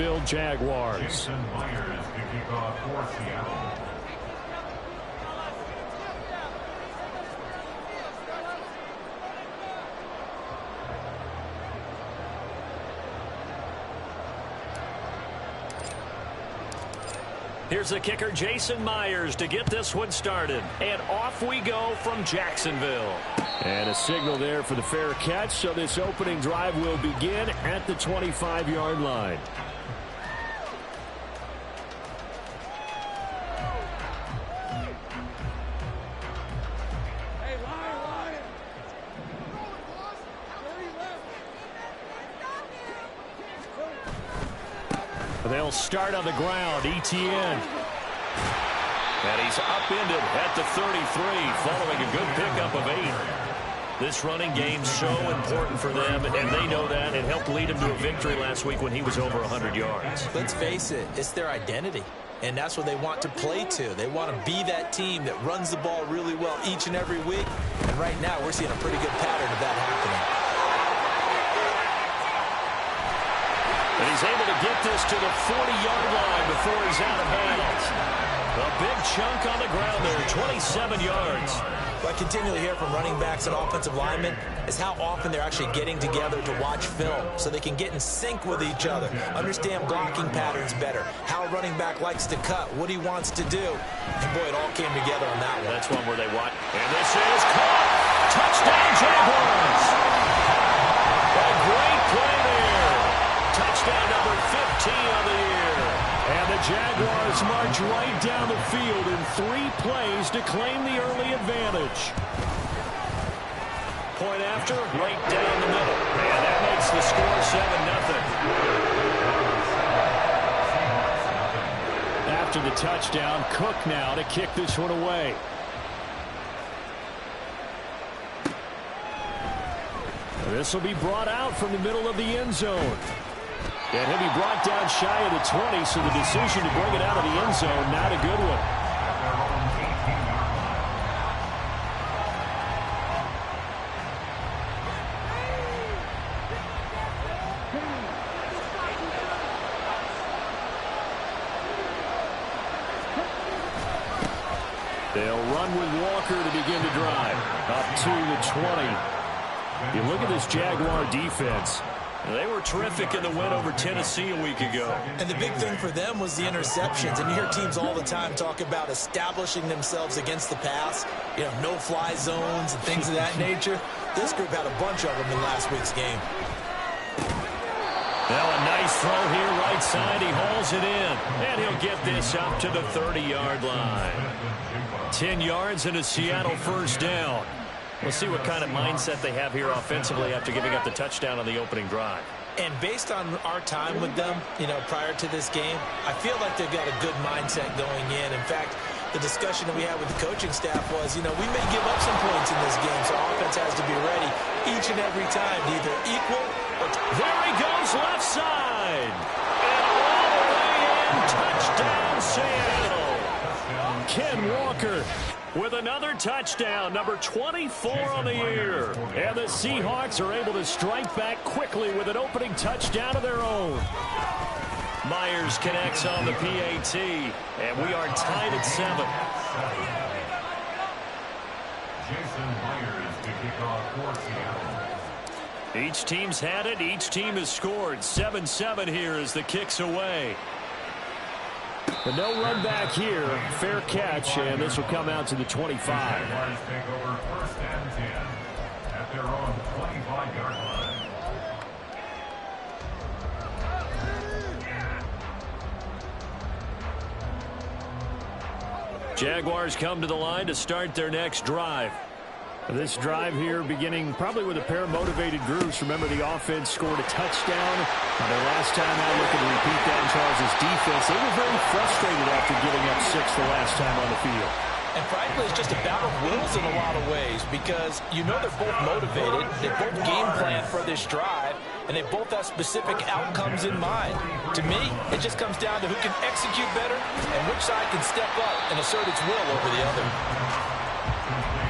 Jacksonville Jaguars. Jason Myers to kick off for Seattle. Here's the kicker, Jason Myers, to get this one started. And off we go from Jacksonville. And a signal there for the fair catch, so this opening drive will begin at the 25-yard line. They'll start on the ground. Etienne. And he's upended at the 33, following a good pickup of 8. This running game's so important for them, and they know that. It helped lead him to a victory last week when he was over 100 yards. Let's face it, it's their identity, and that's what they want to play to. They want to be that team that runs the ball really well each and every week, and right now we're seeing a pretty good pattern of that happening. And he's able to get this to the 40-yard line before he's out of bounds. A big chunk on the ground there, 27 yards. What I continually hear from running backs and offensive linemen is how often they're actually getting together to watch film so they can get in sync with each other, understand blocking patterns better, how a running back likes to cut, what he wants to do. And, boy, it all came together on that one. That's one where they watch. And this is caught. Touchdown, Jaguars. A great play there. Touchdown number 15 on the year. And the Jaguars march right down the field in 3 plays to claim the early advantage. Point after, right down the middle. And that makes the score 7-0. After the touchdown, Cook now to kick this one away. This will be brought out from the middle of the end zone. And he'll be brought down shy of the 20, so the decision to bring it out of the end zone, not a good one. They'll run with Walker to begin the drive. Up to the 20. You look at this Jaguar defense. They were terrific in the win over Tennessee a week ago. And the big thing for them was the interceptions. And you hear teams all the time talk about establishing themselves against the pass. You know, no-fly zones and things of that nature. This group had a bunch of them in last week's game. Now a nice throw here right side. He hauls it in. And he'll get this up to the 30-yard line. 10 yards and a Seattle first down. We'll see what kind of mindset they have here offensively after giving up the touchdown on the opening drive. And based on our time with them, you know, prior to this game, I feel like they've got a good mindset going in. In fact, the discussion that we had with the coaching staff was, you know, we may give up some points in this game, so offense has to be ready each and every time to either equal or... There he goes, left side. And all the way in, touchdown Seattle. Ken Walker with another touchdown, number 24 on the year. And the Seahawks are able to strike back quickly with an opening touchdown of their own. Myers connects on the PAT, and we are tied at 7. Jason Myers to kick off for Seattle. Each team's had it. Each team has scored. 7-7 here as the kick's away. The no run back here. Fair catch, and this will come out to the 25. Jaguars take over first and 10 at their own 25-yard line. Jaguars come to the line to start their next drive. This drive here beginning probably with a pair of motivated groups. Remember, the offense scored a touchdown their last time out. Looking to repeat that in Charles' defense. They were very frustrated after giving up 6 the last time on the field. And frankly, it's just a battle of wills in a lot of ways because you know they're both motivated. They both game plan for this drive, and they both have specific outcomes in mind. To me, it just comes down to who can execute better and which side can step up and assert its will over the other.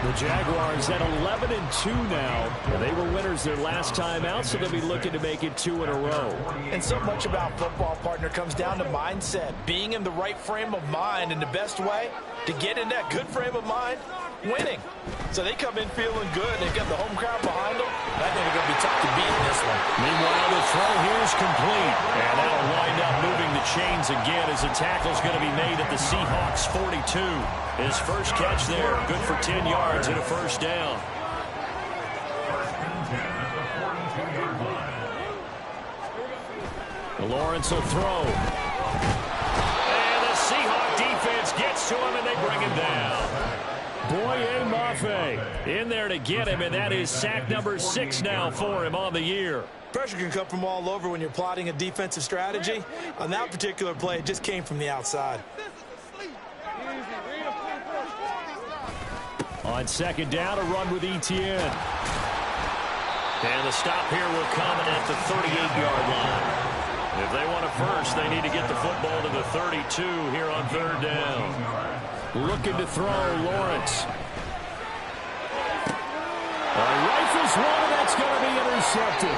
The The Jaguars at 11-2 now. They were winners their last time out, so they'll be looking to make it 2 in a row. And so much about football, partner, comes down to mindset. Being in the right frame of mind, and the best way to get in that good frame of mind, winning. So they come in feeling good. They've got the home crowd behind them. I think they're going to be tough to beat in this one. Meanwhile, the throw here is complete. And that'll wind up moving the chains again as the tackle's going to be made at the Seahawks 42. His first catch there, good for 10 yards and a first down. First and 10 at the 42-yard line. Lawrence will throw. And the Seahawk defense gets to him, and they bring him down. Boye Mafe in there to get him, and that is sack number 6 now for him on the year. Pressure can come from all over when you're plotting a defensive strategy. On that particular play, it just came from the outside. On second down, a run with Etienne. And the stop here will come at the 38-yard line. If they want a first, they need to get the football to the 32 here on third down. Looking to throw, Lawrence. Rifles one, and that's going to be intercepted.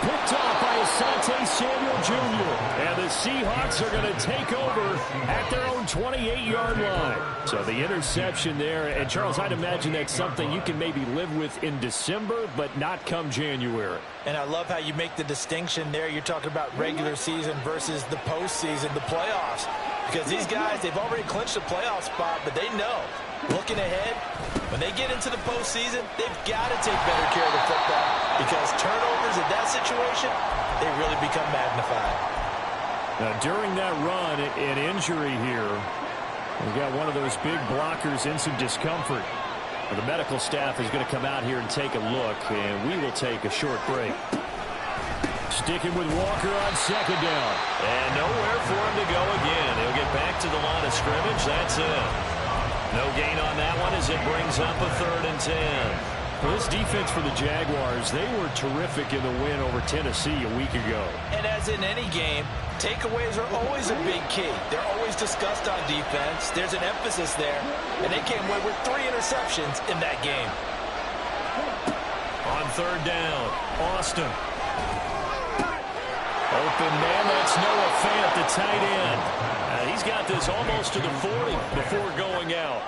Picked off by Asante Samuel Jr. And the Seahawks are going to take over at their own 28-yard line. So the interception there. And, Charles, I'd imagine that's something you can maybe live with in December, but not come January. And I love how you make the distinction there. You're talking about regular season versus the postseason, the playoffs. Because these guys, they've already clinched a playoff spot, but they know, looking ahead, when they get into the postseason, they've got to take better care of the football because turnovers in that situation, they really become magnified. Now, during that run, an injury here, we've got one of those big blockers in some discomfort. The medical staff is going to come out here and take a look, and we will take a short break. Sticking with Walker on second down. And nowhere for him to go again. He'll get back to the line of scrimmage. That's it. No gain on that one as it brings up a 3rd and 10. Well, this defense for the Jaguars, they were terrific in the win over Tennessee a week ago. And as in any game, takeaways are always a big key. They're always discussed on defense. There's an emphasis there. And they came away with 3 interceptions in that game. On third down, Austin. Open man, that's Noah Fant, the tight end. He's got this almost to the 40 before going out.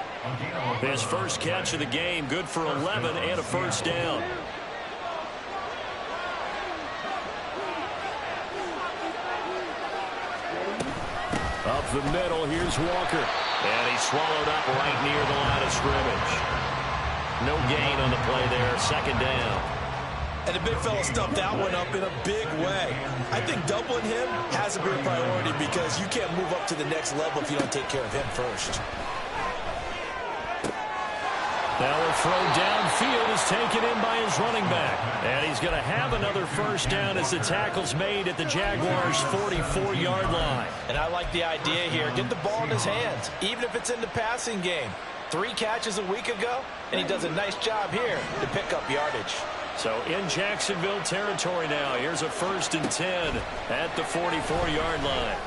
His first catch of the game, good for 11 and a first down. Up the middle, here's Walker. And he's swallowed up right near the line of scrimmage. No gain on the play there, second down. And the big fella stuffed that one up in a big way. I think doubling him has to be a priority because you can't move up to the next level if you don't take care of him first. Now a throw downfield is taken in by his running back. And he's going to have another first down as the tackle's made at the Jaguars' 44-yard line. And I like the idea here. Get the ball in his hands, even if it's in the passing game. 3 catches a week ago, and he does a nice job here to pick up yardage. So in Jacksonville territory now. Here's a 1st and 10 at the 44-yard line.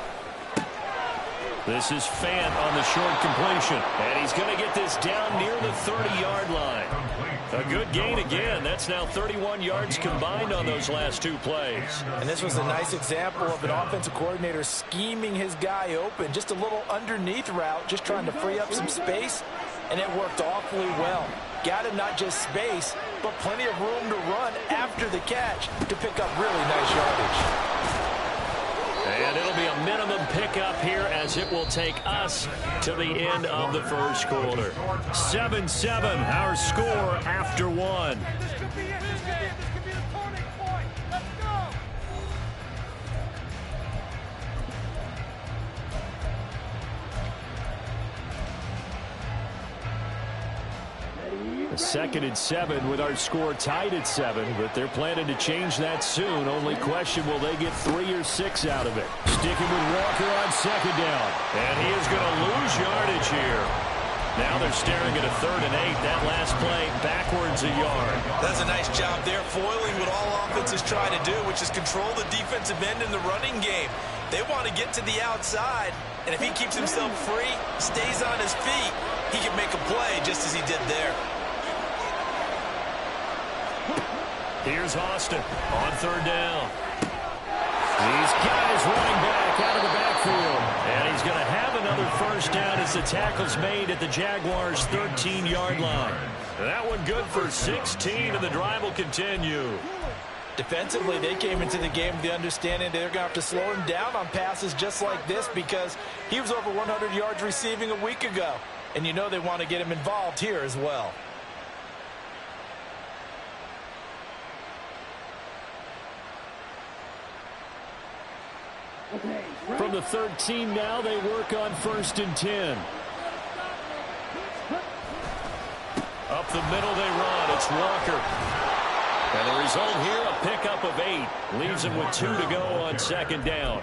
This is Fant on the short completion. And he's going to get this down near the 30-yard line. A good gain again. That's now 31 yards combined on those last 2 plays. And this was a nice example of an offensive coordinator scheming his guy open. Just a little underneath route, just trying to free up some space. And it worked awfully well. Got him not just space, but plenty of room to run after the catch to pick up really nice yardage. And it'll be a minimum pickup here as it will take us to the end of the first quarter. 7-7, our score after 1. This could be it, this game. This could be the turning point. Let's go. A 2nd and 7 with our score tied at 7, but they're planning to change that soon. Only question, will they get 3 or 6 out of it? Sticking with Walker on second down. And he is going to lose yardage here. Now they're staring at a 3rd and 8. That last play backwards a yard. That's a nice job there, foiling what all offenses try to do, which is control the defensive end in the running game. They want to get to the outside, and if he keeps himself free, stays on his feet, he can make a play just as he did there. Here's Austin on third down. These guys running back out of the backfield. And he's going to have another first down as the tackle's made at the Jaguars' 13-yard line. That one good for 16, and the drive will continue. Defensively, they came into the game with the understanding they're going to have to slow him down on passes just like this because he was over 100 yards receiving a week ago. And you know they want to get him involved here as well. From the 13 now, they work on 1st and 10. Up the middle they run. It's Walker. And the result here, a pickup of 8. Leaves them with 2 to go on 2nd down.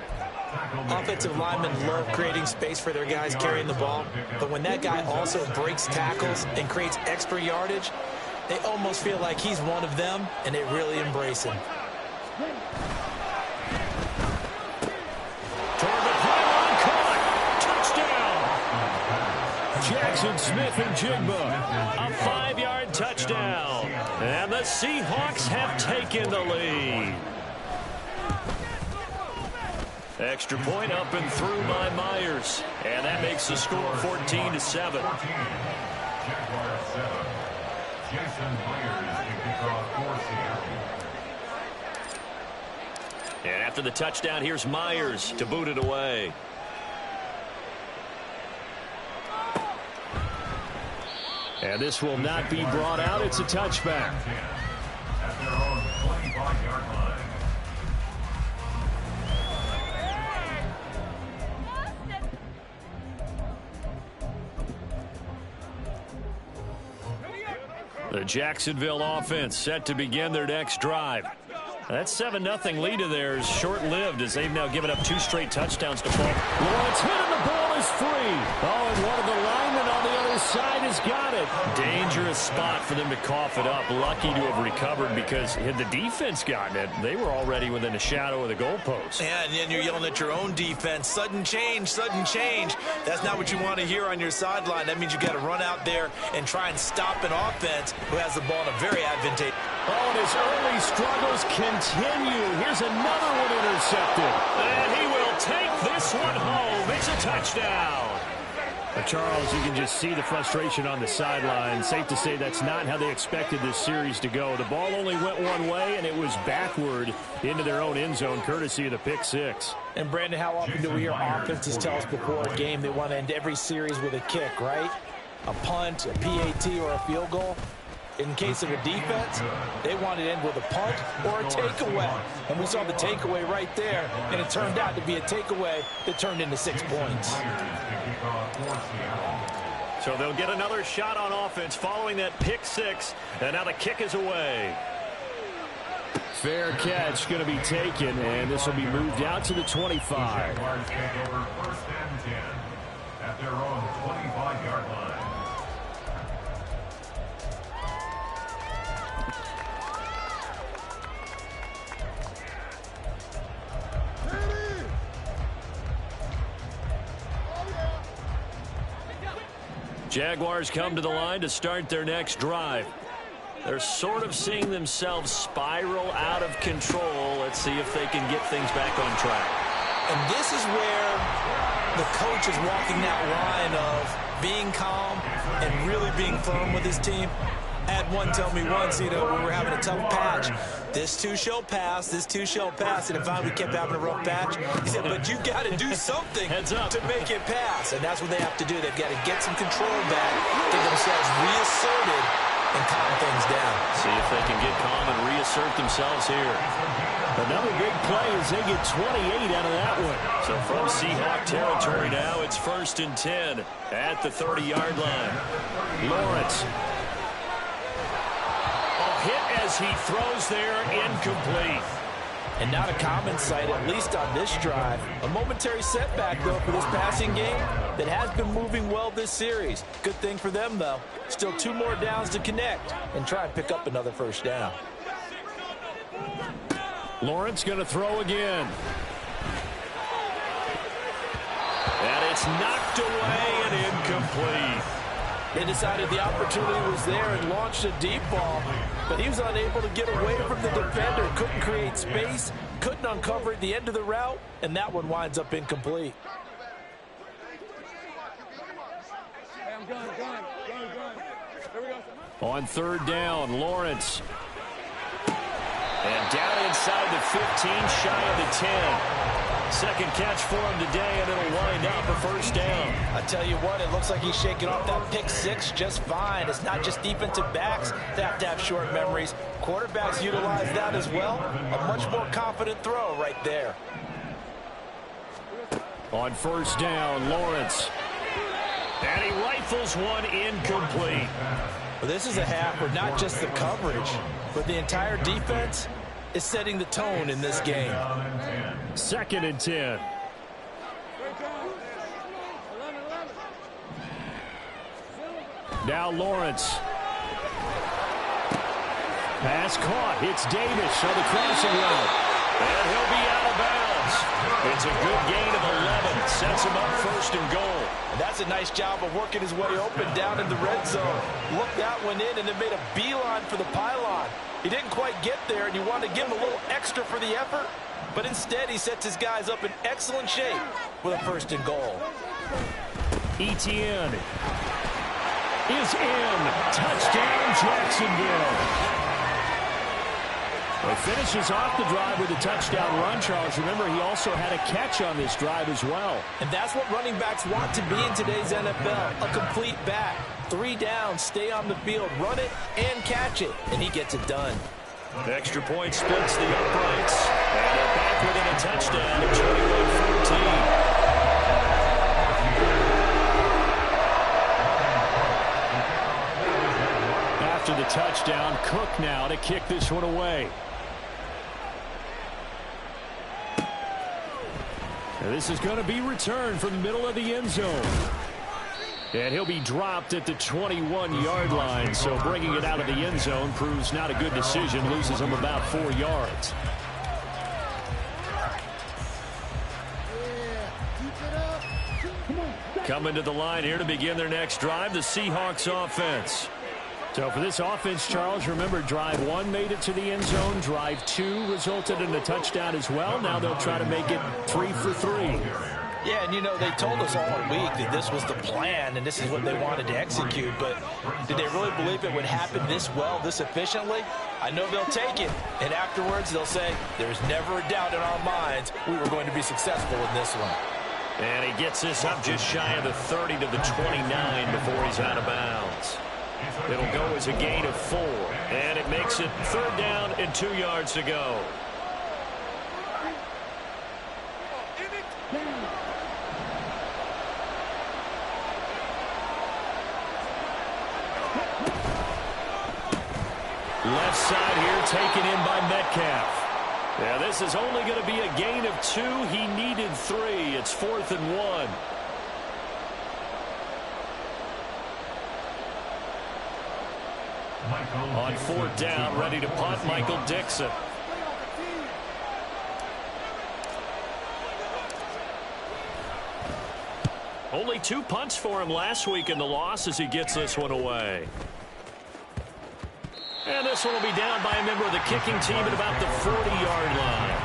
Offensive linemen love creating space for their guys carrying the ball. But when that guy also breaks tackles and creates extra yardage, they almost feel like he's one of them, and they really embrace him. Jackson Smith and Jigba, a 5-yard touchdown. And the Seahawks have taken the lead. Extra point up and through by Myers. And that makes the score 14-7. Jaguars 7. Jason Myers to kick off for Seattle. And after the touchdown, here's Myers to boot it away. And this will not be brought out. It's a touchback. At their own 25-yard line. The Jacksonville offense set to begin their next drive. That 7-0 lead of theirs short-lived as they've now given up 2 straight touchdowns to fall. Lawrence hit and the ball is free. Oh, and one of the linemen on the other side has got it. Dangerous spot for them to cough it up. Lucky to have recovered because had the defense gotten it, they were already within a shadow of the goalpost. Yeah, and then you're yelling at your own defense. Sudden change, sudden change. That's not what you want to hear on your sideline. That means you got to run out there and try and stop an offense who has the ball in a very advantageous. Oh, and his early struggles continue. Here's another one intercepted. And he will take this one home. It's a touchdown. Charles, you can just see the frustration on the sideline. Safe to say that's not how they expected this series to go. The ball only went one way, and it was backward into their own end zone, courtesy of the pick 6. And, Brandon, how often do we hear offenses tell us before a game they want to end every series with a kick, right? A punt, a PAT, or a field goal. In case of a defense, they wanted to end with a punt or a takeaway. And we saw the takeaway right there, and it turned out to be a takeaway that turned into 6 points. So they'll get another shot on offense following that pick 6, and now the kick is away. Fair catch going to be taken, and this will be moved out to the 25. Jaguars take over 1st and 10 at their own 25-yard line. Jaguars come to the line to start their next drive. They're sort of seeing themselves spiral out of control. Let's see if they can get things back on track. And this is where the coach is walking that line of being calm and really being firm with his team. I had one tell me once, when we were having a tough patch, this too shall pass, this too shall pass. And if we kept having a rough patch, he said, but you got to do something to make it pass. And that's what they have to do. They've got to get some control back, get themselves reasserted, and calm things down. See if they can get calm and reassert themselves here. Another big play as they get 28 out of that one. So from Seahawk territory now, it's 1st and 10 at the 30-yard line. Lawrence. Hit as he throws there, incomplete. And not a common sight, at least on this drive. A momentary setback, though, for this passing game that has been moving well this series. Good thing for them, though. Still 2 more downs to connect and try and pick up another first down. Lawrence going to throw again. And it's knocked away and incomplete. They decided the opportunity was there and launched a deep ball, but he was unable to get away from the defender, couldn't create space, couldn't uncover at the end of the route, and that one winds up incomplete. Hey, I'm gone. Here we go. On third down, Lawrence. And down inside the 15, shy of the 10. Second catch for him today, and it'll wind up a first down. I tell you what, it looks like he's shaking off that pick six just fine. It's not just defensive backs that have to have short memories. Quarterbacks utilize that as well. A much more confident throw right there. On first down, Lawrence. And he rifles one incomplete. Well, this is a half where not just the coverage, but the entire defense is setting the tone in this game. Second and 10. Now Lawrence. Pass caught. It's Davis on the crossing route. And he'll be out of bounds. It's a good gain of 11. Sets him up first and goal. And that's a nice job of working his way open down in the red zone. Looked that one in and then made a beeline for the pylon. He didn't quite get there, and you want to give him a little extra for the effort, but instead he sets his guys up in excellent shape with a first and goal. Etienne is in. Touchdown, Jacksonville. He finishes off the drive with a touchdown run, Charles. Remember, he also had a catch on this drive as well. And that's what running backs want to be in today's NFL, a complete back. 3 downs, stay on the field, run it, and catch it, and he gets it done. The extra point splits the uprights, and they're back within a touchdown at 21-14. After the touchdown, Cook now to kick this one away. And this is going to be returned from the middle of the end zone. And he'll be dropped at the 21-yard line, so bringing it out of the end zone proves not a good decision, loses him about 4 yards. Coming to the line here to begin their next drive, the Seahawks offense. So for this offense, Charles, remember, drive 1 made it to the end zone. Drive 2 resulted in a touchdown as well. Now they'll try to make it 3 for 3. Yeah, and you know, they told us all week that this was the plan and this is what they wanted to execute, but did they really believe it would happen this well, this efficiently? I know they'll take it, and afterwards they'll say, there's never a doubt in our minds we were going to be successful in this one. And he gets this up just shy of the 30 to the 29 before he's out of bounds. It'll go as a gain of 4, and it makes it 3rd down and 2 yards to go. Left side here taken in by Metcalf. Yeah, this is only going to be a gain of 2. He needed 3. It's 4th and 1. On 4th down, ready to punt, Michael Dixon. Only 2 punts for him last week in the loss as he gets this one away. And this one will be down by a member of the kicking team at about the 40-yard line.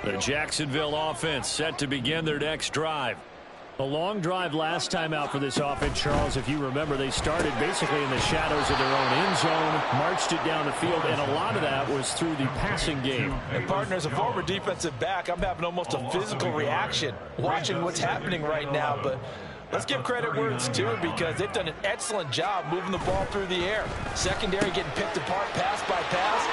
The Jacksonville offense set to begin their next drive. A long drive last time out for this offense, Charles. If you remember, they started basically in the shadows of their own end zone, marched it down the field, and a lot of that was through the passing game. And, partner, as a former defensive back, I'm having almost a physical reaction watching what's happening right now. But let's give credit where it's due because they've done an excellent job moving the ball through the air. Secondary getting picked apart pass by pass.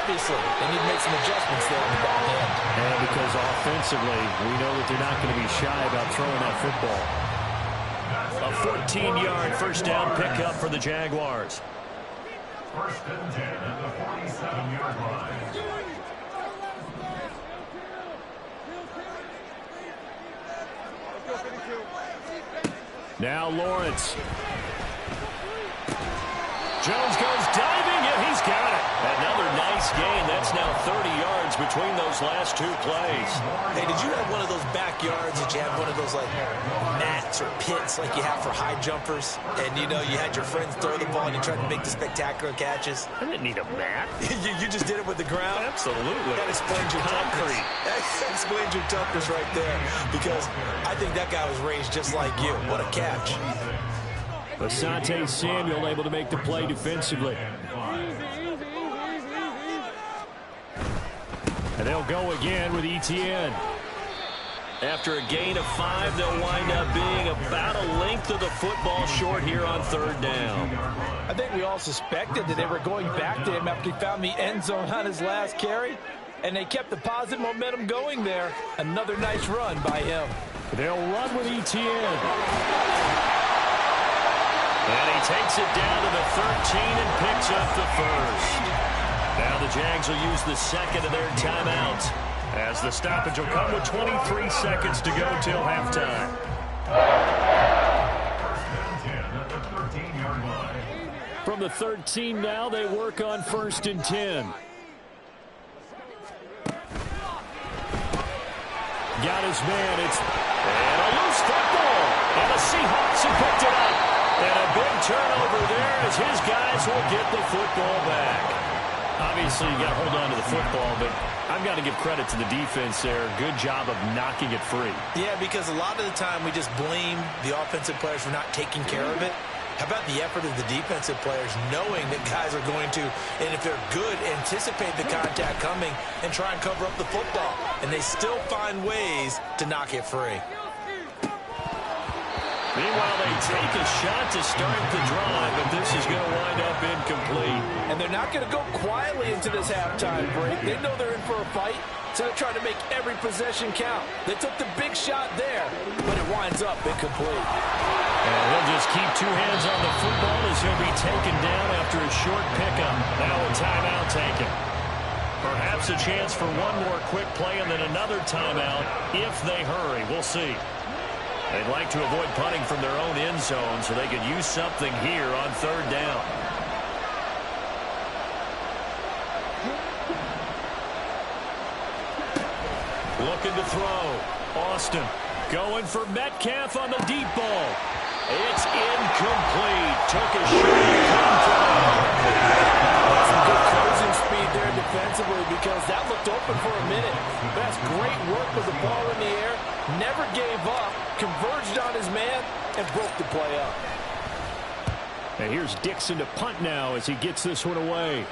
Obviously, they need to make some adjustments there in the back end. And because offensively, we know that they're not going to be shy about throwing that football. A 14-yard first down pickup for the Jaguars. 1st and 10 at the 47-yard line. Now Lawrence. Jones goes diving, and he's got it. Another nice gain. That's now 30 yards between those last two plays. Hey, did you have one of those backyards that you had one of those, like, mats or pits like you have for high jumpers? And, you know, you had your friends throw the ball and you tried to make the spectacular catches? I didn't need a mat. you just did it with the ground? Absolutely. That explains your toughness. That explains your toughness right there, because I think that guy was raised just like you. What a catch. Asante Samuel able to make the play defensively. And they'll go again with Etienne. After a gain of 5, they'll wind up being about a length of the football short here on third down. I think we all suspected that they were going back to him after he found the end zone on his last carry, and they kept the positive momentum going there. Another nice run by him. They'll run with Etienne. And he takes it down to the 13 and picks up the first. Now the Jags will use the second of their timeouts, as the stoppage will come with 23 seconds to go till halftime. From the 13 now, they work on 1st and 10. Got his man. It's and a loose football. And the Seahawks have picked it up. And a big turnover there as his guys will get the football back. Obviously, you got to hold on to the football, but I've got to give credit to the defense there. Good job of knocking it free. Yeah, because a lot of the time we just blame the offensive players for not taking care of it. How about the effort of the defensive players knowing that guys are going to, and if they're good, anticipate the contact coming and try and cover up the football. And they still find ways to knock it free. Meanwhile, they take a shot to start the drive, but this is going to wind up incomplete. And they're not going to go quietly into this halftime break. They know they're in for a fight, so they're trying to make every possession count. They took the big shot there, but it winds up incomplete. And he'll just keep two hands on the football as he'll be taken down after a short pickup. Now a timeout taken. Perhaps a chance for one more quick play and then another timeout if they hurry. We'll see. They'd like to avoid punting from their own end zone so they could use something here on third down. Looking to throw. Austin going for Metcalf on the deep ball. It's incomplete. Took a shot. Some good closing speed there defensively, because that looked open for a minute. But that's great work with the ball in the air. Never gave up. Converged on his man and broke the play up. And here's Dixon to punt now as he gets this one away.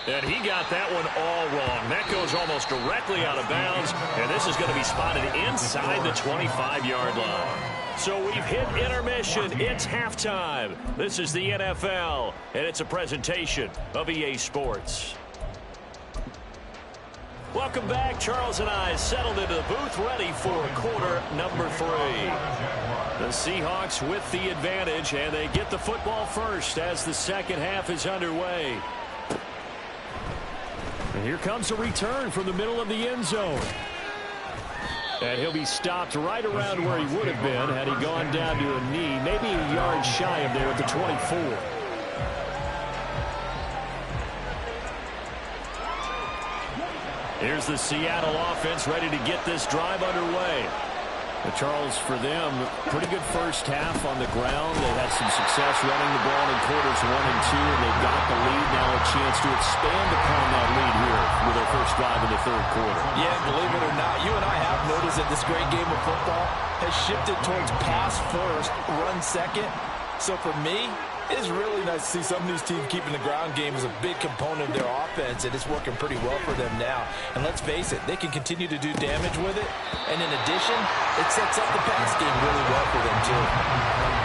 And he got that one all wrong. That goes almost directly out of bounds, and this is going to be spotted inside the 25-yard line. So we've hit intermission. It's halftime. This is the NFL, and it's a presentation of EA Sports. Welcome back. Charles and I settled into the booth, ready for quarter number 3. The Seahawks with the advantage, and they get the football first as the second half is underway. And here comes a return from the middle of the end zone. And he'll be stopped right around where he would have been had he gone down to a knee, maybe a yard shy of there at the 24. Here's the Seattle offense ready to get this drive underway. But Charles, for them, pretty good first half on the ground. They had some success running the ball in quarters 1 and 2, and they've got the lead. Now a chance to expand upon that lead here with their first drive in the third quarter. Yeah, believe it or not, you and I have noticed that this great game of football has shifted towards pass first, run second. So for me, it's really nice to see some of these teams keeping the ground game as a big component of their offense, and it's working pretty well for them now. And let's face it, they can continue to do damage with it. And in addition, it sets up the pass game really well for them, too.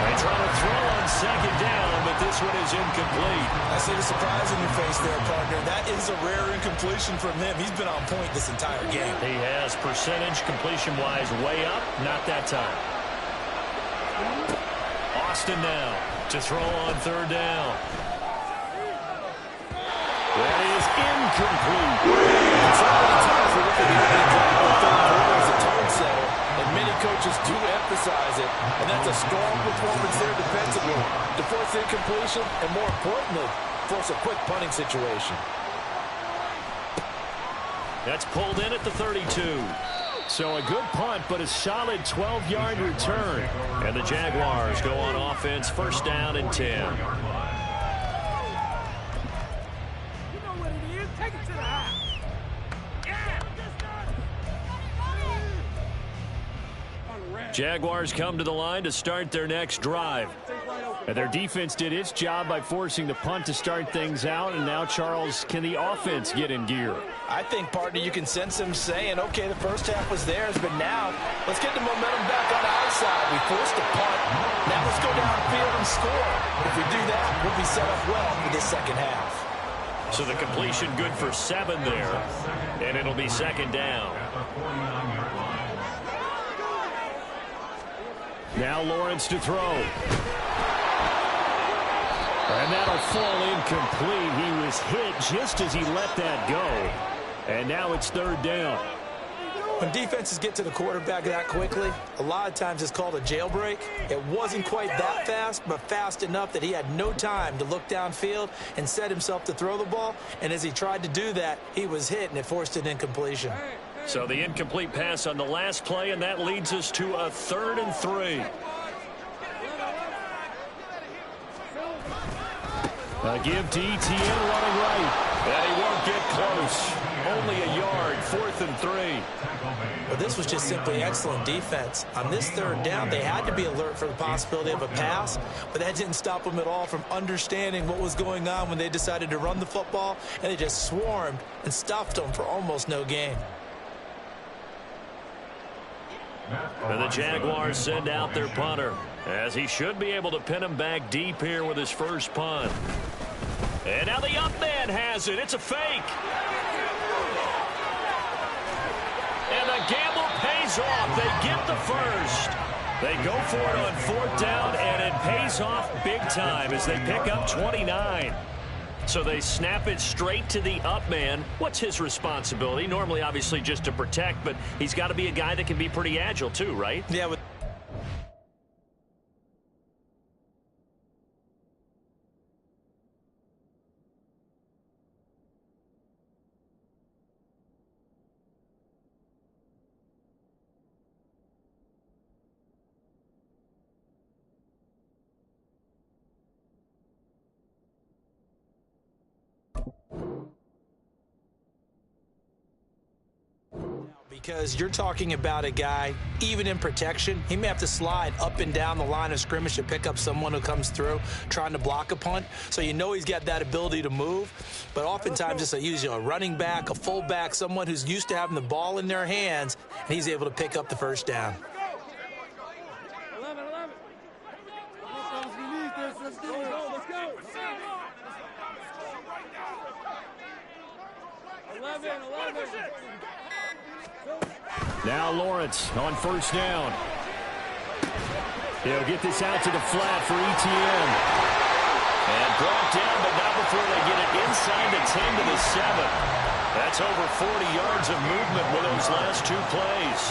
They try to throw on second down, but this one is incomplete. I see the surprise in your face there, partner. That is a rare incompletion from him. He's been on point this entire game. He has percentage completion-wise way up, not that time. Austin now to throw on third down. That is incomplete. So many times we look at the third quarter as a tone setter. In many coaches do emphasize it, and that's a strong performance there defensively to force incompletion and, more importantly, force a quick punting situation. That's pulled in at the 32. So a good punt, but a solid 12-yard return. And the Jaguars go on offense, first down and 10. You know what it is. Take it to the house. Jaguars come to the line to start their next drive. And their defense did its job by forcing the punt to start things out. And now, Charles, can the offense get in gear? I think, partner, you can sense them saying, okay, the first half was theirs, but now let's get the momentum back on our side. We forced a punt. Now let's go downfield and score. If we do that, we'll be set up well for the second half. So the completion good for 7 there. And it'll be second down. Now Lawrence to throw. And that'll fall incomplete. He was hit just as he let that go. And now it's third down. When defenses get to the quarterback that quickly, a lot of times it's called a jailbreak. It wasn't quite that fast, but fast enough that he had no time to look downfield and set himself to throw the ball. And as he tried to do that, he was hit, and it forced an incompletion. So the incomplete pass on the last play, and that leads us to a 3rd and 3. A give to Etienne running right. And he won't get close. Only a yard, 4th and 3. Well, this was just simply excellent defense. On this third down, they had to be alert for the possibility of a pass, but that didn't stop them at all from understanding what was going on when they decided to run the football, and they just swarmed and stuffed them for almost no gain. And the Jaguars send out their punter, as he should be able to pin him back deep here with his first punt. And now the up man has it. It's a fake. And the gamble pays off. They get the first. They go for it on 4th down, and it pays off big time as they pick up 29. So they snap it straight to the up man. What's his responsibility? Normally, obviously, just to protect, but he's got to be a guy that can be pretty agile too, right? Yeah, because you're talking about a guy, even in protection, he may have to slide up and down the line of scrimmage to pick up someone who comes through trying to block a punt. So you know he's got that ability to move. But oftentimes it's usually a running back, a fullback, someone who's used to having the ball in their hands, and he's able to pick up the first down. 11. Let's go. 11. Now Lawrence on first down. He'll get this out to the flat for Etienne. And brought down, but not before they get it inside the 10 to the 7. That's over 40 yards of movement with those last 2 plays.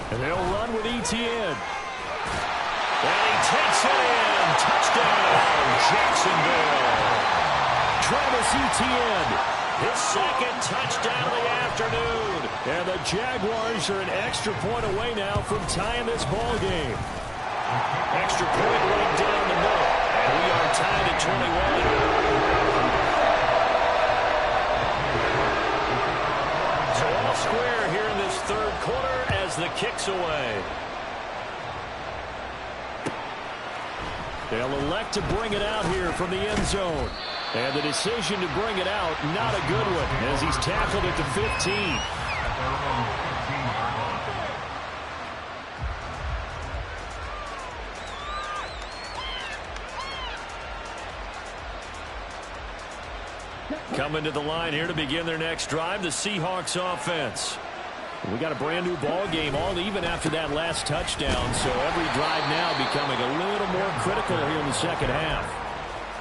And they'll run with Etienne. And he takes it in. Touchdown, Jacksonville. Travis Etienne, his 2nd touchdown of the afternoon. And the Jaguars are an extra point away now from tying this ball game. Extra point right down the middle. And we are tied at 21. So all square here in this 3rd quarter as the kick's away. They'll elect to bring it out here from the end zone. And the decision to bring it out, not a good one, as he's tackled at the 15. Coming to the line here to begin their next drive, the Seahawks offense. We got a brand new ball game, all even after that last touchdown, so every drive now becoming a little more critical here in the second half.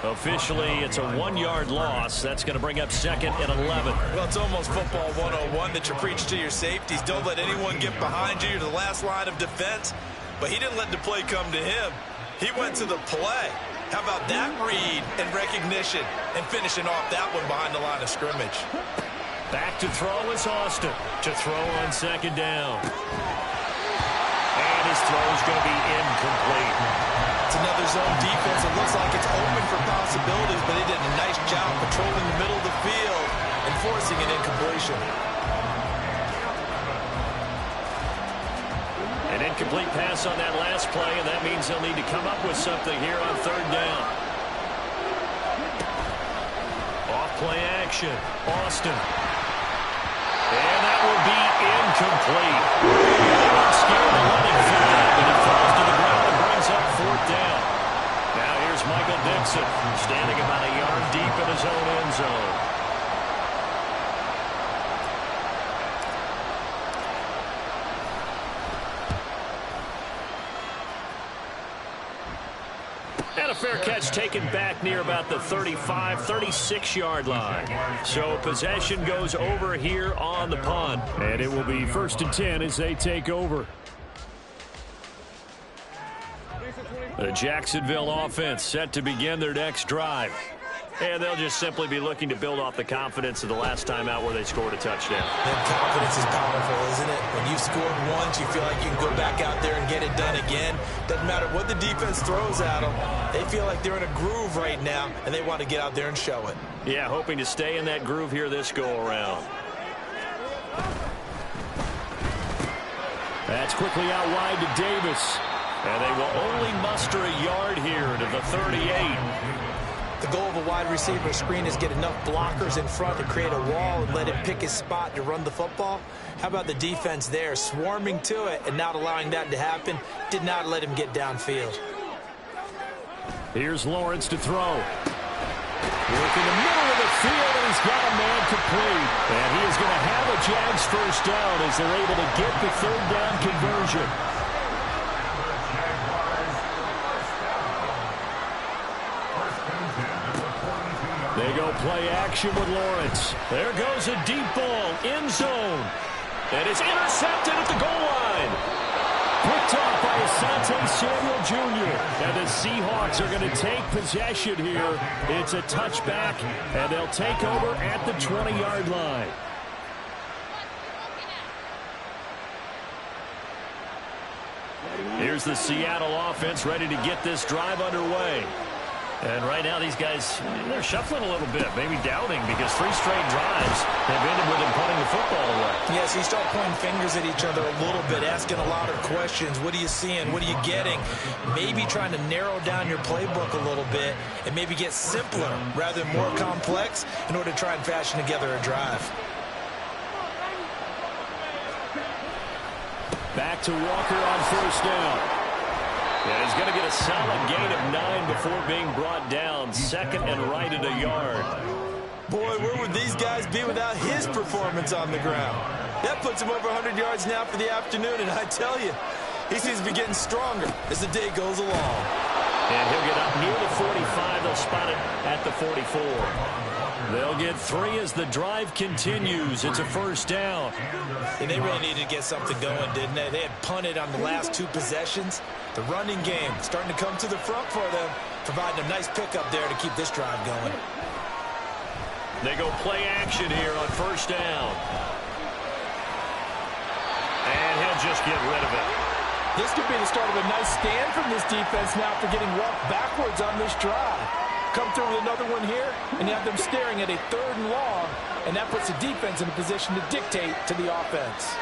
Officially, it's a 1-yard loss. That's going to bring up second and 11. Well, it's almost football 101 that you preach to your safeties. Don't let anyone get behind you. You're the last line of defense. But he didn't let the play come to him. He went to the play. How about that read and recognition and finishing off that one behind the line of scrimmage? Back to throw is Austin. To throw on second down. And his throw is going to be incomplete. It's another zone defense. It looks like it's open for possibilities, but he did a nice job patrolling the middle of the field and forcing an incompletion. An incomplete pass on that last play, and that means they'll need to come up with something here on third down. Off play action. Austin. And that will be incomplete. They weren't scared to let it fly, but it falls to the ground and brings up fourth down. Now here's Michael Dixon, standing about a yard deep in his own end zone. And a fair catch taken back near about the 35, 36-yard line. So possession goes over here on the punt. And it will be 1st and 10 as they take over. The Jacksonville offense set to begin their next drive. And they'll just simply be looking to build off the confidence of the last time out where they scored a touchdown. And confidence is powerful, isn't it? When you've scored once, you feel like you can go back out there and get it done again. Doesn't matter what the defense throws at them. They feel like they're in a groove right now, and they want to get out there and show it. Yeah, hoping to stay in that groove here this go-around. That's quickly out wide to Davis. And they will only muster a yard here to the 38. The goal of a wide receiver screen is get enough blockers in front to create a wall and let him pick his spot to run the football. How about the defense there, swarming to it and not allowing that to happen? Did not let him get downfield. Here's Lawrence to throw. Work in the middle of the field, and he's got a man complete. And he is going to have a Jags first down as they're able to get the third down conversion. They go play action with Lawrence. There goes a deep ball, end zone. And it's intercepted at the goal line. Picked off by Asante Samuel Jr. And the Seahawks are going to take possession here. It's a touchback, and they'll take over at the 20-yard line. Here's the Seattle offense ready to get this drive underway. And right now these guys, they're shuffling a little bit, maybe doubting, because 3 straight drives have ended with them putting the football away. Yeah, so you start pointing fingers at each other a little bit, asking a lot of questions. What are you seeing? What are you getting? Maybe trying to narrow down your playbook a little bit and maybe get simpler rather than more complex in order to try and fashion together a drive. Back to Walker on first down. And he's going to get a solid gain of 9 before being brought down. Second and right at a yard. Boy, where would these guys be without his performance on the ground? That puts him over 100 yards now for the afternoon, and I tell you, he seems to be getting stronger as the day goes along. And he'll get up near the 45. They'll spot it at the 44. They'll get 3 as the drive continues. It's a first down. And they really needed to get something going, didn't they? They had punted on the last 2 possessions. The running game starting to come to the front for them, providing a nice pickup there to keep this drive going. They go play action here on first down. And he'll just get rid of it. This could be the start of a nice stand from this defense now for getting walked backwards on this drive. Come through with another one here, and you have them staring at a 3rd and long, and that puts the defense in a position to dictate to the offense.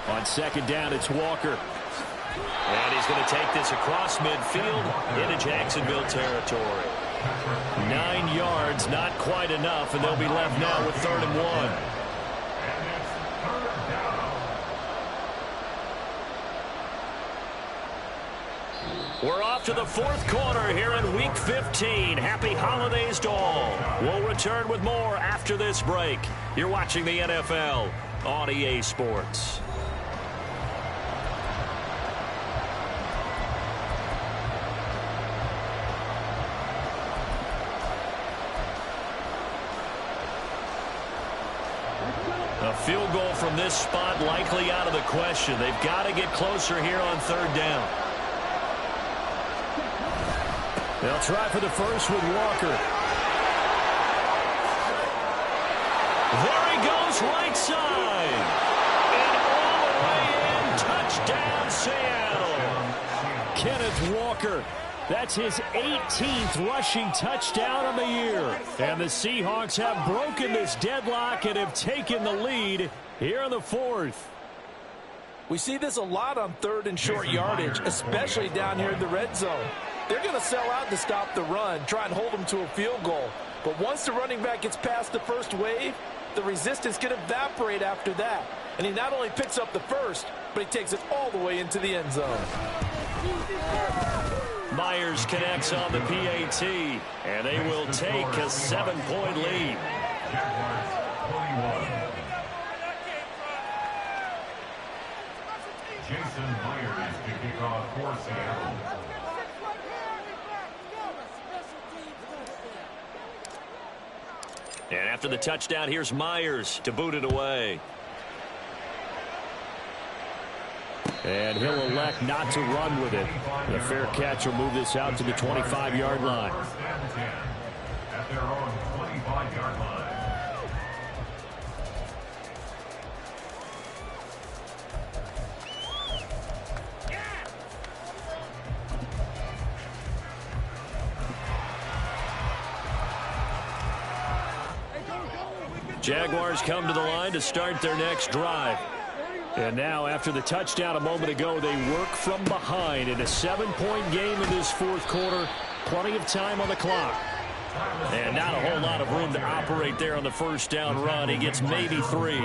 On second down, it's Walker. And he's going to take this across midfield into Jacksonville territory. 9 yards, not quite enough, and they'll be left now with 3rd and 1. We're off to the 4th quarter here in Week 15. Happy holidays to all. We'll return with more after this break. You're watching the NFL on EA Sports. A field goal from this spot likely out of the question. They've got to get closer here on third down. They'll try for the first with Walker. There he goes, right side. And all the way in, touchdown, Seattle. Kenneth Walker. That's his 18th rushing touchdown of the year. And the Seahawks have broken this deadlock and have taken the lead here in the fourth. We see this a lot on third and short yardage, especially down here in the red zone. They're going to sell out to stop the run, try and hold them to a field goal. But once the running back gets past the first wave, the resistance can evaporate after that. And he not only picks up the first, but he takes it all the way into the end zone. Myers connects on the PAT, and they will take a 7-point lead. Jason Myers to kick off for Seattle. And after the touchdown, here's Myers to boot it away. And he'll elect not to run with it. The fair catch will move this out to the 25-yard line. First and 10 at their own 25-yard line. Jaguars come to the line to start their next drive. And now, after the touchdown a moment ago, they work from behind in a 7-point game in this fourth quarter. Plenty of time on the clock. And not a whole lot of room to operate there on the first down run. He gets maybe 3. A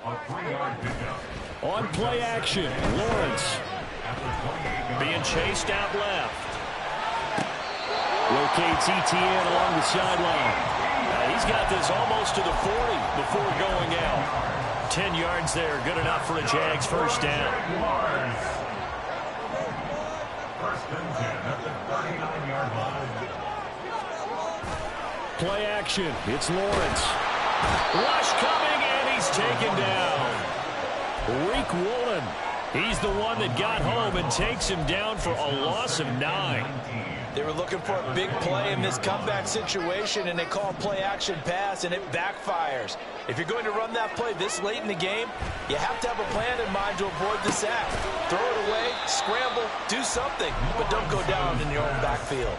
3-yard pickup. On play action, Lawrence. Being chased out left. Rotates ETN along the sideline. He's got this almost to the 40 before going out. 10 yards there, good enough for a Jags first down. First and 10 at the 39-yard line. Play action, it's Lawrence. Rush coming, and he's taken down. Riq Woolen, he's the one that got home and takes him down for a loss of 9. They were looking for a big play in this comeback situation, and they call play action pass, and it backfires. If you're going to run that play this late in the game, you have to have a plan in mind to avoid the sack. Throw it away, scramble, do something, but don't go down in your own backfield.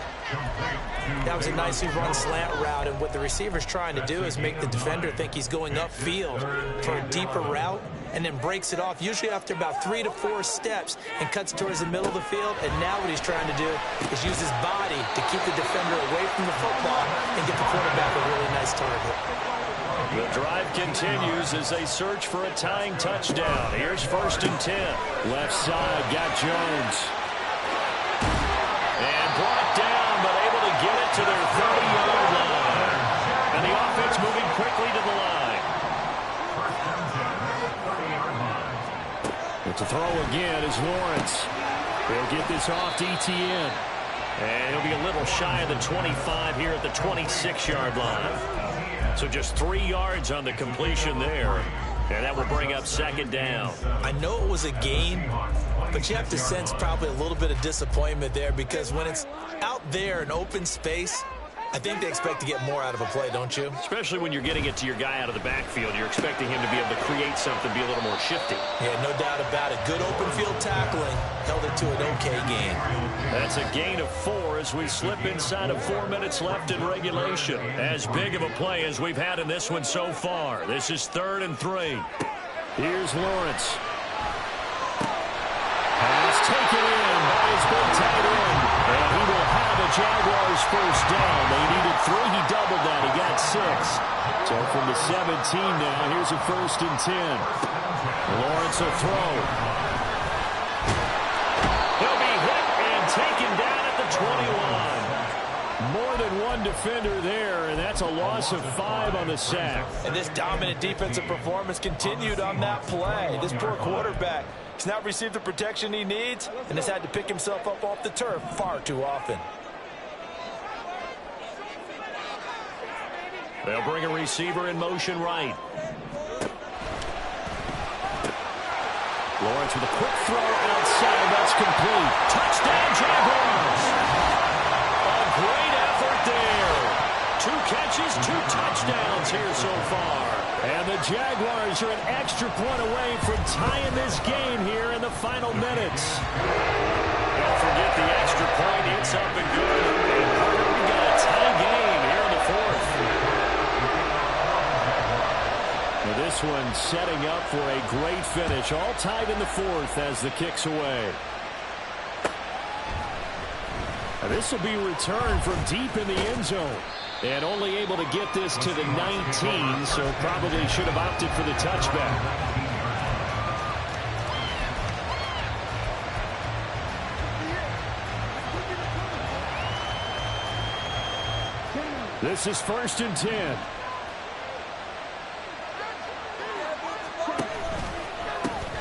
That was a nicely run slant route, and what the receiver's trying to do is make the defender think he's going upfield for a deeper route, and then breaks it off, usually after about 3 to 4 steps, and cuts towards the middle of the field. And now what he's trying to do is use his body to keep the defender away from the football and get the quarterback a really nice target. The drive continues as they search for a tying touchdown. Here's first and 10. Left side, got Jones. And brought down, but able to get it to their 30-yard line. And the offense moving quickly to the line. To throw again is Lawrence. They'll get this off to ETN. And he'll be a little shy of the 25 here at the 26-yard line. So just 3 yards on the completion there. And that will bring up second down. I know it was a gain, but you have to sense probably a little bit of disappointment there, because when it's out there in open space, I think they expect to get more out of a play, don't you? Especially when you're getting it to your guy out of the backfield. You're expecting him to be able to create something, be a little more shifty. Yeah, no doubt about it. Good open field tackling. Held it to an okay gain. That's a gain of 4 as we slip inside of 4 minutes left in regulation. As big of a play as we've had in this one so far. This is 3rd and 3. Here's Lawrence. Pass taken in by his big tight end. And he will have a Jaguars first down. They needed 3. He doubled that. He got 6. So from the 17 now, here's a first and 10. Lawrence will throw. He'll be hit and taken down at the 21. More than one defender there, and that's a loss of 5 on the sack. And this dominant defensive performance continued on that play. This poor quarterback has not received the protection he needs and has had to pick himself up off the turf far too often. They'll bring a receiver in motion right. Lawrence with a quick throw outside. That's complete. Touchdown, Jaguars. A great effort there. 2 catches, 2 touchdowns here so far. And the Jaguars are an extra point away from tying this game here in the final minutes. Don't forget the extra point. It's up and good. And we got a tie game here in the 4th. Now this one setting up for a great finish. All tied in the 4th as the kick's away. Now this will be returned from deep in the end zone. And only able to get this to the 19, so probably should have opted for the touchback. This is 1st and 10.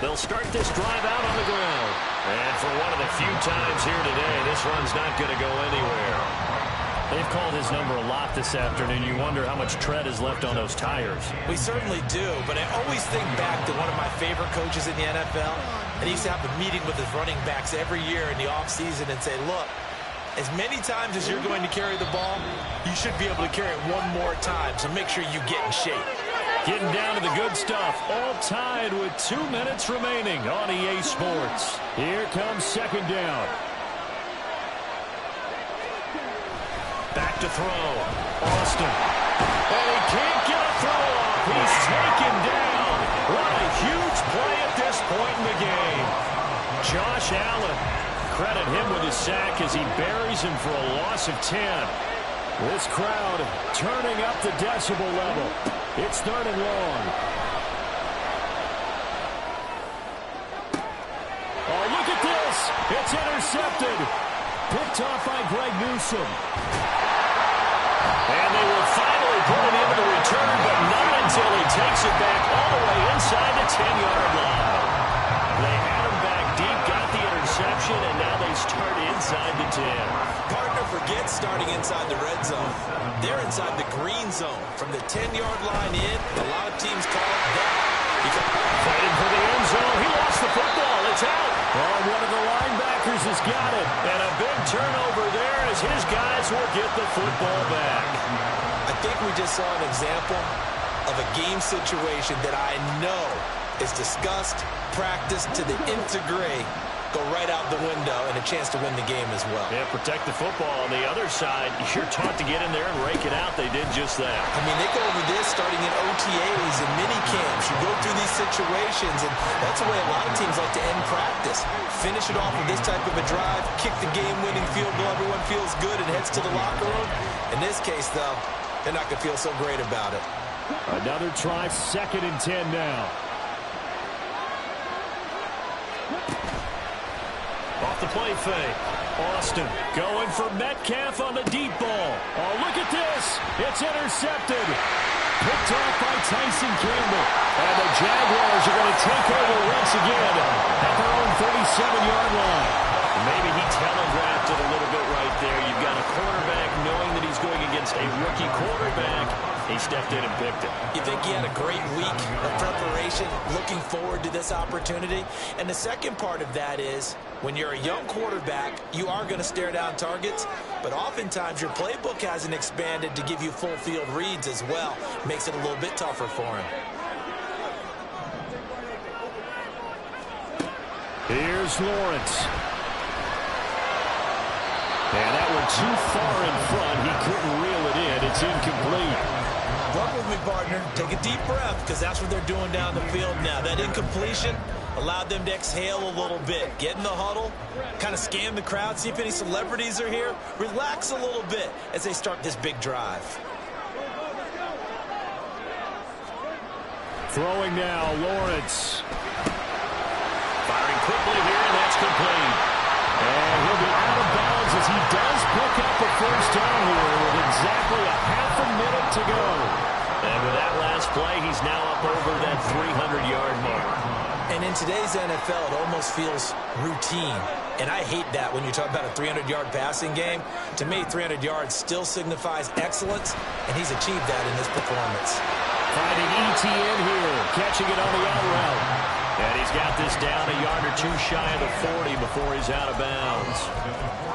They'll start this drive out on the ground. And for one of the few times here today, this run's not going to go anywhere. They've called his number a lot this afternoon. You wonder how much tread is left on those tires. We certainly do, but I always think back to one of my favorite coaches in the NFL. And he used to have a meeting with his running backs every year in the offseason and say, look, as many times as you're going to carry the ball, you should be able to carry it one more time, so make sure you get in shape. Getting down to the good stuff. All tied with 2 minutes remaining on EA Sports. Here comes 2nd down. Back to throw. Austin. And he can't get a throw off. He's taken down. What a huge play at this point in the game. Josh Allen. Credit him with his sack as he buries him for a loss of 10. This crowd turning up the decibel level. It's 3rd and long. Oh, look at this. It's intercepted. Picked off by Greg Newsome. And they will finally put it into the return, but not until he takes it back all the way inside the 10-yard line. They had him back deep, got the interception, and now they start inside the 10. Partner forgets starting inside the red zone. They're inside the green zone. From the 10-yard line in, a lot of teams call it that. Fighting for the end zone. He lost the football. It's out. Oh, one of the linebackers has got it. And a big turnover there as his guys will get the football back. I think we just saw an example of a game situation that I know is discussed, practiced to the nth degree, go right out the window, and a chance to win the game as well. Yeah, protect the football. On the other side, you're taught to get in there and rake it out. They did just that. I mean, they go over this starting in OTAs and mini camps. You go through these situations, and that's the way a lot of teams like to end practice. Finish it off with this type of a drive, kick the game-winning field goal. Everyone feels good and heads to the locker room. In this case, though, they're not going to feel so great about it. Another try, 2nd and 10 now. Off the play fake. Austin going for Metcalf on the deep ball. Oh, look at this. It's intercepted. Picked off by Tyson Campbell. And the Jaguars are going to take over once again at their own 37-yard line. Maybe he telegraphed it a little bit right there. You've got a quarterback knowing that he's going against a rookie quarterback. He stepped in and picked it. You think he had a great week of preparation, looking forward to this opportunity? And the second part of that is, when you're a young quarterback, you are going to stare down targets, but oftentimes your playbook hasn't expanded to give you full field reads as well. Makes it a little bit tougher for him. Here's Lawrence. And that one too far in front. He couldn't reel it in. It's incomplete. Work with me, partner. Take a deep breath, because that's what they're doing down the field now. That incompletion allowed them to exhale a little bit. Get in the huddle, kind of scan the crowd, see if any celebrities are here. Relax a little bit as they start this big drive. Throwing now, Lawrence. Firing quickly here, and that's complete. And he'll be out of bounds as he does pick up a first down here with exactly a half a minute to go. And with that last play, he's now up over that 300-yard mark. And in today's NFL, it almost feels routine. And I hate that when you talk about a 300-yard passing game. To me, 300 yards still signifies excellence, and he's achieved that in this performance. Finding ETN here, catching it on the out route. And he's got this down a yard or two shy of the 40 before he's out of bounds.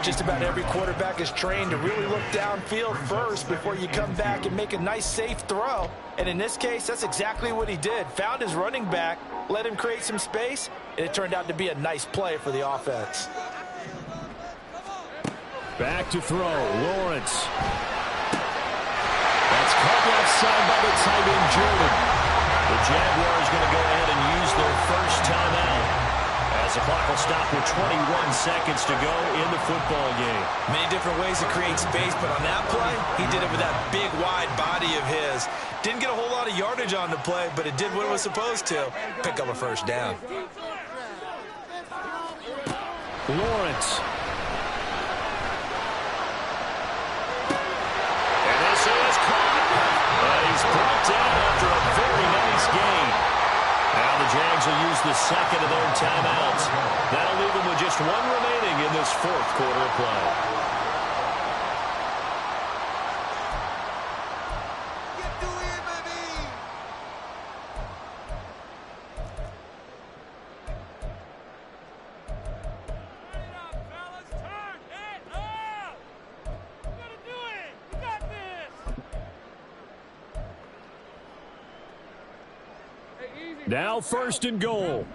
Just about every quarterback is trained to really look downfield first before you come back and make a nice, safe throw. And in this case, that's exactly what he did. Found his running back, let him create some space, and it turned out to be a nice play for the offense. Back to throw, Lawrence. That's caught left side by the tight end, Jordan. The Jaguars going to go ahead and use their first timeout as the clock will stop with 21 seconds to go in the football game. Many different ways to create space, but on that play, he did it with that big, wide body of his. Didn't get a whole lot of yardage on the play, but it did what it was supposed to, pick up a first down. Lawrence. And this is caught. And he's brought down after a very nice gain. Now the Jags will use the second of their timeouts. That'll leave them with just one remaining in this fourth quarter of play. Now first and goal.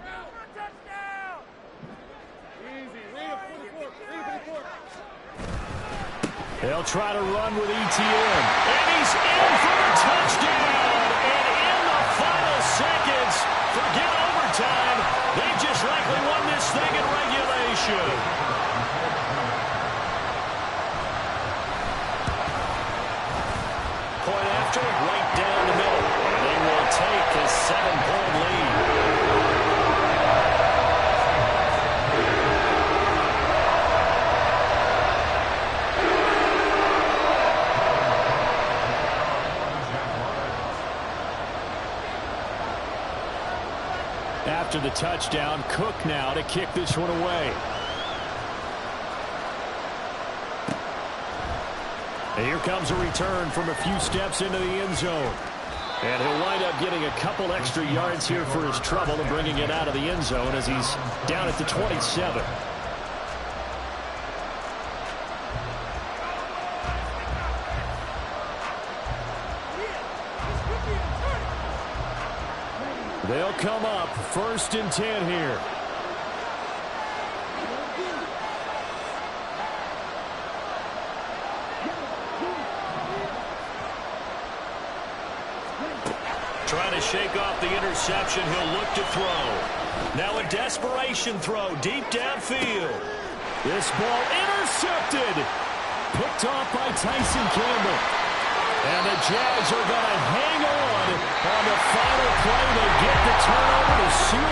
They'll try to run with ETN. And he's in for the touchdown. And in the final seconds, forget overtime. They just likely won this thing in regulation. Point after, right down the middle. And they will take a 7-point lead. After the touchdown, Cook now to kick this one away. And here comes a return from a few steps into the end zone. And he'll wind up getting a couple extra yards here for his trouble and bringing it out of the end zone as he's down at the 27. They'll come up first and 10 here. Trying to shake off the interception. He'll look to throw. Now a desperation throw deep downfield. This ball intercepted. Picked off by Tyson Campbell. And the Jags are going to hang on the final play. They get the turnover to seal